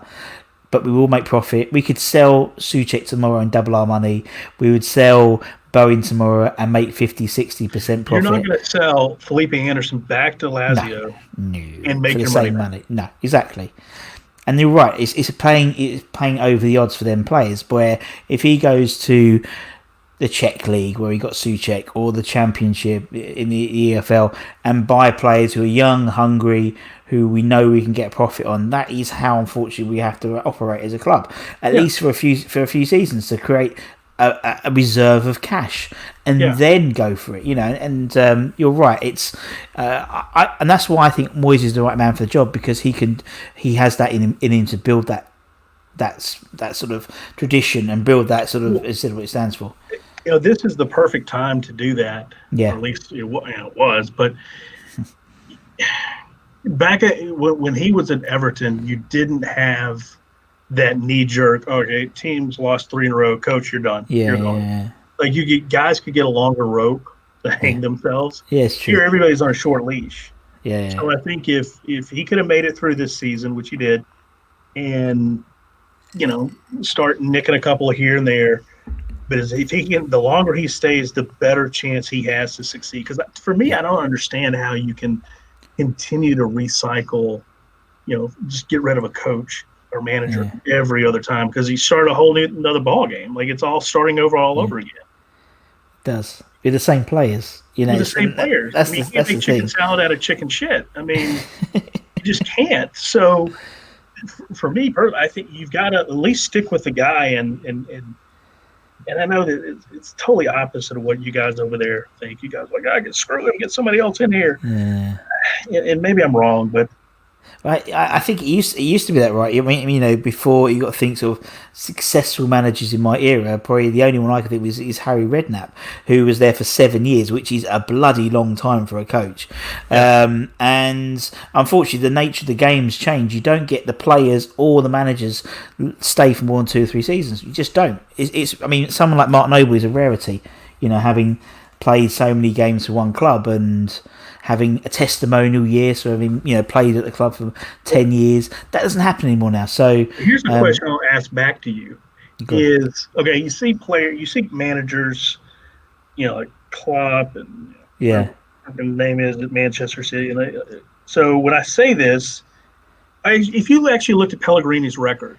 But we will make profit. We could sell Souček tomorrow and double our money. We would sell Bowen tomorrow and make 50-60% profit. You're not going to sell Felipe Anderson back to Lazio and make your money. No, exactly. And you're right. It's paying over the odds for them players. Where if he goes to the Czech League where he got Souček, or the Championship in the EFL, and buy players who are young, hungry, who we know we can get profit on, that is how unfortunately we have to operate as a club, at least for a few seasons, to create a reserve of cash and then go for it. And you're right. It's and that's why I think Moyes is the right man for the job, because he has that in him to build that sort of tradition and build that sort of instead of what it stands for. This is the perfect time to do that. Yeah, or at least it was, but. Back when he was at Everton, you didn't have that knee-jerk, okay, teams lost 3 in a row, coach, you're done. Yeah, you're gone. Yeah. Like guys could get a longer rope to hang themselves. Yeah, it's true. Here, everybody's on a short leash. Yeah. So I think if he could have made it through this season, which he did, and start nicking a couple of here and there, but if he can, the longer he stays, the better chance he has to succeed. Because for me, I don't understand how you can continue to recycle, just get rid of a coach or manager every other time, because he started a whole another ball game. Like, it's all starting over over again. It does. Be the same players, the same players. You can't make chicken salad out of chicken shit. I mean, you just can't. So for me, I think you've got to at least stick with the guy, and I know that it's totally opposite of what you guys over there think. You guys are like, I can screw him, get somebody else in here. Yeah. And maybe I'm wrong, but I think it used to be that, right? I mean, before, you got to think sort of successful managers in my era. Probably the only one I could think is Harry Redknapp, who was there for 7 years, which is a bloody long time for a coach. And unfortunately, the nature of the game's changed. You don't get the players or the managers stay for more than 2 or 3 seasons. You just don't. I mean, someone like Mark Noble is a rarity. Having played so many games for one club and having a testimonial year, so having played at the club for 10 years, that doesn't happen anymore now. So here's the question I'll ask back to you: is okay? You see managers, like Klopp and the name is at Manchester City. So when I say this, if you actually looked at Pellegrini's record,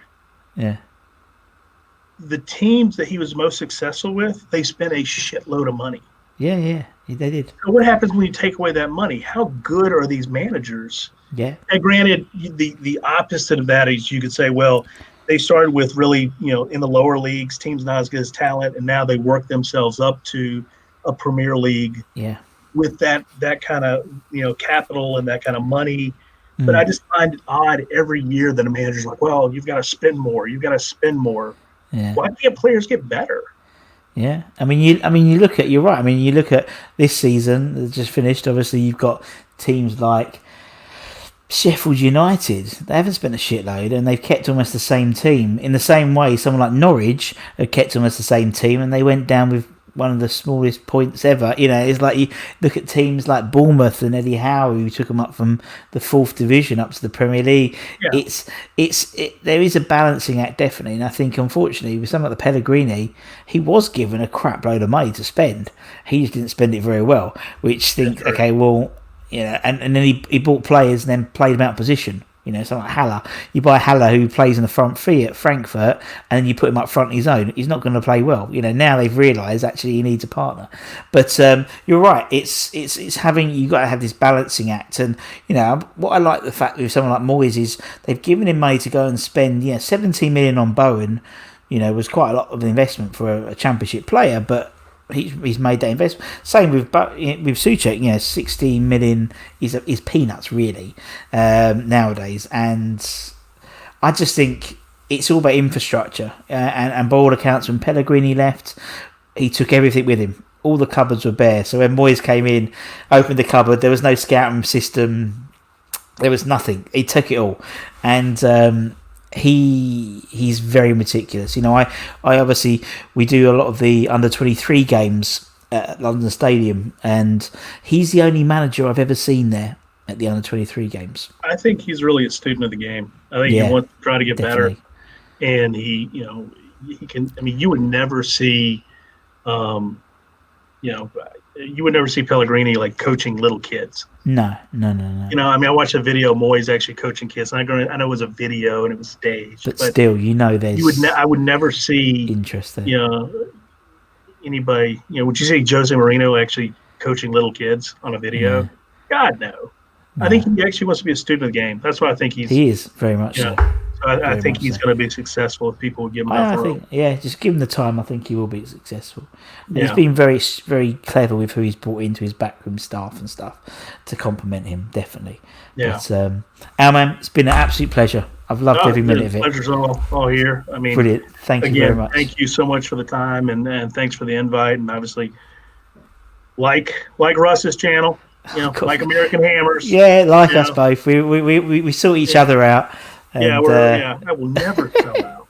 the teams that he was most successful with, they spent a shitload of money. Yeah, they did. So what happens when you take away that money? How good are these managers? Yeah. And granted, the opposite of that is you could say, well, they started with really, in the lower leagues, teams not as good as talent, and now they work themselves up to a Premier League. Yeah. With that kind of, capital and that kind of money. But I just find it odd every year that a manager's like, well, you've got to spend more. You've got to spend more. Yeah. Why can't players get better? Yeah, you look at. You're right. I mean, you look at this season that just finished. Obviously, you've got teams like Sheffield United. They haven't spent a shitload, and they've kept almost the same team. In the same way, someone like Norwich have kept almost the same team, and they went down with one of the smallest points ever. You know, it's like you look at teams like Bournemouth and Eddie Howe, who took them up from the 4th division up to the Premier League. Yeah. There is a balancing act, definitely, and I think unfortunately with someone like the Pellegrini, he was given a crap load of money to spend. He just didn't spend it very well, which think okay, well, you know, and then he bought players and then played them out of position. You know, something like Haller. You buy Haller, who plays in the front three at Frankfurt, and then you put him up front on his own. He's not going to play well. You know, now they've realised actually he needs a partner. But you're right. It's having, you got to have this balancing act. And you know what I like the fact with someone like Moyes is they've given him money to go and spend 17 million on Bowen. You know, was quite a lot of investment for a Championship player, but he's made that investment. Same with Souček. 16 million is peanuts really nowadays, and I just think it's all about infrastructure. And by all accounts, when Pellegrini left, he took everything with him. All the cupboards were bare. So when Moyes came in, opened the cupboard, there was no scouting system. There was nothing. He took it all, and he's very meticulous. You know, I obviously, we do a lot of the under-23 games at London Stadium, and he's the only manager I've ever seen there at the under-23 games. I think he's really a student of the game. I think he wants to try to get better, and he can. I mean, you would never see, you would never see Pellegrini like coaching little kids. No. You know, I mean, I watched a video of Moyes actually coaching kids, and I know it was a video and it was staged. But still, there's. I would never see interesting. Anybody. Would you see Jose Mourinho actually coaching little kids on a video? Yeah. God no. I think he actually wants to be a student of the game. That's why I think he is very much so. So I think he's going to be successful if people will give him enough room. Just give him the time. I think he will be successful. He's been very, very clever with who he's brought into his backroom staff and stuff to complement him, definitely. Yeah. But, Al, man, it's been an absolute pleasure. I've loved every minute of it. Pleasure's all here. I mean, brilliant. Thank you very much. Thank you so much for the time, and thanks for the invite. And obviously, like Russ's channel, like American Hammers. Yeah, like us both. We sort each other out. And, I will never sell out.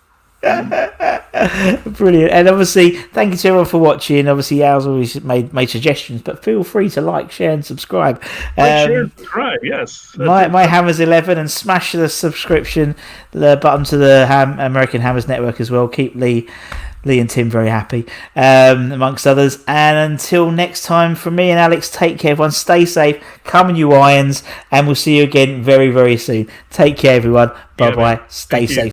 Brilliant. And obviously, thank you to everyone for watching. Obviously, Al's always made suggestions, but feel free to like, share, and subscribe. Share, subscribe, yes. My Hammers 11, and smash the subscription button to the American Hammers Network as well. Keep Lee and Tim very happy, amongst others. And until next time, from me and Alex, take care, everyone. Stay safe. Come on, you irons, and we'll see you again very, very soon. Take care, everyone. Bye-bye. Stay safe.